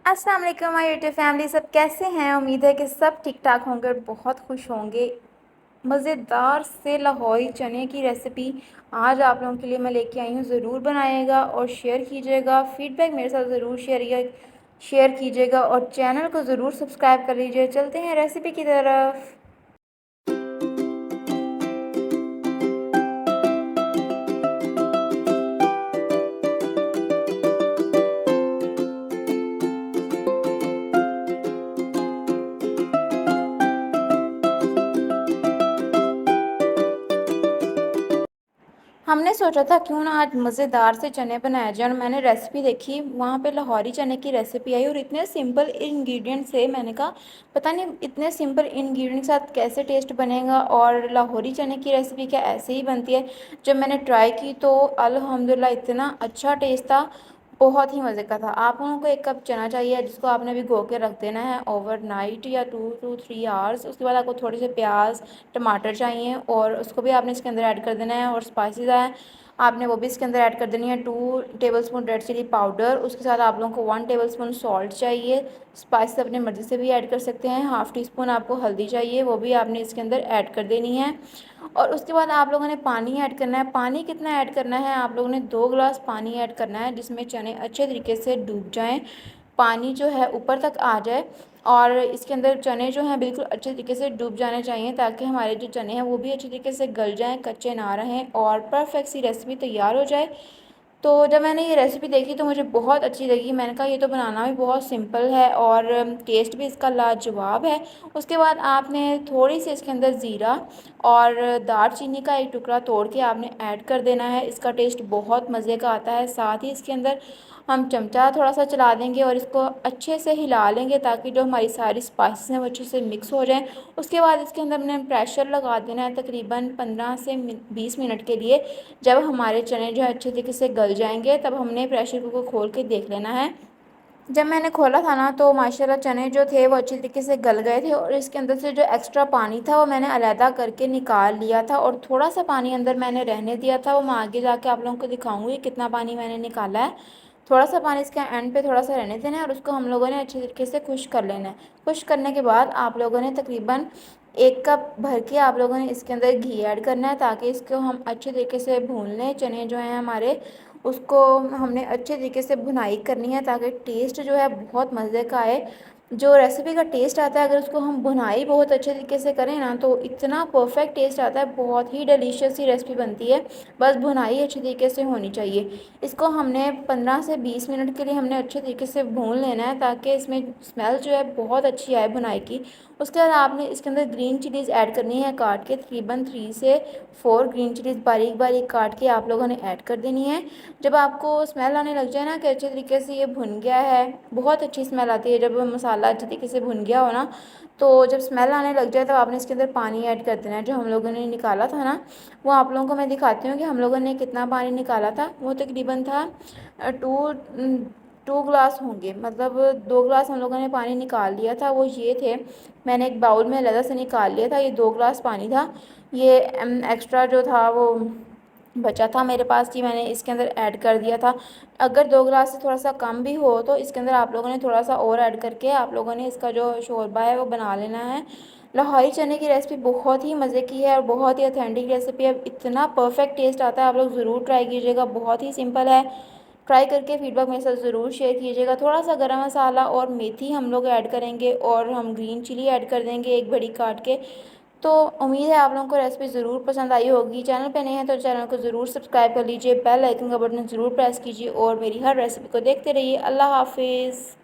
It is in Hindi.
अस्सलाम वालेकुम माय यूट्यूब फैमिली। सब कैसे हैं? उम्मीद है कि सब ठीक ठाक होंगे और बहुत खुश होंगे। मज़ेदार से लाहौरी चने की रेसिपी आज आप लोगों के लिए मैं लेके आई हूँ। ज़रूर बनाइएगा और शेयर कीजिएगा। फीडबैक मेरे साथ ज़रूर शेयर कीजिएगा और चैनल को ज़रूर सब्सक्राइब कर लीजिए। चलते हैं रेसिपी की तरफ। हमने सोचा था क्यों ना आज मज़ेदार से चने बनाया जाए और मैंने रेसिपी देखी, वहाँ पे लाहौरी चने की रेसिपी आई और इतने सिंपल इंग्रेडिएंट से मैंने कहा पता नहीं इतने सिंपल इंग्रेडिएंट के साथ कैसे टेस्ट बनेगा। और लाहौरी चने की रेसिपी क्या ऐसे ही बनती है? जब मैंने ट्राई की तो अल्हम्दुलिल्लाह इतना अच्छा टेस्ट था, बहुत ही मज़े का था। आप लोगों को 1 कप चना चाहिए जिसको आपने भिगो के रख देना है ओवरनाइट या 2 to 3 आवर्स। उसके बाद आपको थोड़े से प्याज टमाटर चाहिए और उसको भी आपने इसके अंदर ऐड कर देना है। और स्पाइसेस है, आपने वो भी इसके अंदर ऐड कर देनी है। 2 टेबलस्पून रेड चिली पाउडर, उसके साथ आप लोगों को 1 टेबलस्पून सॉल्ट चाहिए। स्पाइसेस अपनी मर्ज़ी से भी ऐड कर सकते हैं। हाफ़ टी स्पून आपको हल्दी चाहिए, वो भी आपने इसके अंदर ऐड कर देनी है। और उसके बाद आप लोगों ने पानी ऐड करना है। पानी कितना ऐड करना है? आप लोगों ने 2 गिलास पानी ऐड करना है जिसमें चने अच्छे तरीके से डूब जाएं, पानी जो है ऊपर तक आ जाए। और इसके अंदर चने जो हैं बिल्कुल अच्छे तरीके से डूब जाने चाहिए ताकि हमारे जो चने हैं वो भी अच्छे तरीके से गल जाएं, कच्चे ना रहें और परफेक्ट सी रेसिपी तैयार हो जाए। तो जब मैंने ये रेसिपी देखी तो मुझे बहुत अच्छी लगी। मैंने कहा ये तो बनाना भी बहुत सिंपल है और टेस्ट भी इसका लाजवाब है। उसके बाद आपने थोड़ी सी इसके अंदर ज़ीरा और दालचीनी का एक टुकड़ा तोड़ के आपने ऐड कर देना है। इसका टेस्ट बहुत मज़े का आता है। साथ ही इसके अंदर हम चमचा थोड़ा सा चला देंगे और इसको अच्छे से हिला लेंगे ताकि जो हमारी सारी स्पाइसेस हैं वो अच्छे से मिक्स हो जाएं। उसके बाद इसके अंदर हमने प्रेशर लगा देना है तकरीबन 15 से 20 मिनट के लिए। जब हमारे चने जो है अच्छे तरीके से गल जाएंगे तब हमने प्रेशर कुकर को खोल के देख लेना है। जब मैंने खोला था ना तो माशाल्लाह चने जो थे वो अच्छे तरीके से गल गए थे और इसके अंदर से जो एक्स्ट्रा पानी था वो मैंने अलहदा करके निकाल लिया था और थोड़ा सा पानी अंदर मैंने रहने दिया था। वो मैं आगे जाके आप लोगों को दिखाऊंगी कितना पानी मैंने निकाला है। थोड़ा सा पानी इसके एंड पे थोड़ा सा रहने देना है और उसको हम लोगों ने अच्छे तरीके से खुश कर लेना है। खुश करने के बाद आप लोगों ने तकरीबन 1 कप भर के आप लोगों ने इसके अंदर घी ऐड करना है ताकि इसको हम अच्छे तरीके से भून लें। चने जो हैं हमारे उसको हमने अच्छे तरीके से भुनाई करनी है ताकि टेस्ट जो है बहुत मज़े का आए। जो रेसिपी का टेस्ट आता है अगर उसको हम भुनाई बहुत अच्छे तरीके से करें ना तो इतना परफेक्ट टेस्ट आता है, बहुत ही डिलीशियस सी रेसिपी बनती है। बस भुनाई अच्छे तरीके से होनी चाहिए। इसको हमने 15 से 20 मिनट के लिए हमने अच्छे तरीके से भून लेना है ताकि इसमें स्मेल जो है बहुत अच्छी आए भुनाई की। उसके बाद आपने इसके अंदर ग्रीन चिलीज़ ऐड करनी है काट के, तकरीबन 3 से 4 ग्रीन चिलीज़ बारीक बारीक काट के आप लोगों ने ऐड कर देनी है। जब आपको स्मेल आने लग जाए ना कि अच्छे तरीके से ये भुन गया है, बहुत अच्छी स्मेल आती है जब मसाला अच्छे तरीके से भुन गया हो ना, तो जब स्मेल आने लग जाए तो आपने इसके अंदर पानी ऐड कर देना है जो हम लोगों ने निकाला था ना। वो आप लोगों को मैं दिखाती हूँ कि हम लोगों ने कितना पानी निकाला था। वो तकरीबन था 2 गिलास होंगे, मतलब 2 गिलास हम लोगों ने पानी निकाल लिया था। वो ये थे, मैंने एक बाउल में अलग से निकाल लिया था। ये 2 गिलास पानी था। ये एक्स्ट्रा जो था वो बचा था मेरे पास, कि मैंने इसके अंदर ऐड कर दिया था। अगर 2 गिलास से थोड़ा सा कम भी हो तो इसके अंदर आप लोगों ने थोड़ा सा और ऐड करके आप लोगों ने इसका जो शोरबा है वो बना लेना है। लाहौरी चने की रेसिपी बहुत ही मज़े की है और बहुत ही ऑथेंटिक रेसिपी है। इतना परफेक्ट टेस्ट आता है, आप लोग ज़रूर ट्राई कीजिएगा। बहुत ही सिंपल है। ट्राई करके फीडबैक मेरे साथ ज़रूर शेयर कीजिएगा। थोड़ा सा गरम मसाला और मेथी हम लोग ऐड करेंगे और हम ग्रीन चिली ऐड कर देंगे एक बड़ी काट के। तो उम्मीद है आप लोगों को रेसिपी ज़रूर पसंद आई होगी। चैनल पे नए हैं तो चैनल को ज़रूर सब्सक्राइब कर लीजिए, बेल आइकन का बटन ज़रूर प्रेस कीजिए और मेरी हर रेसिपी को देखते रहिए। अल्लाह हाफिज़।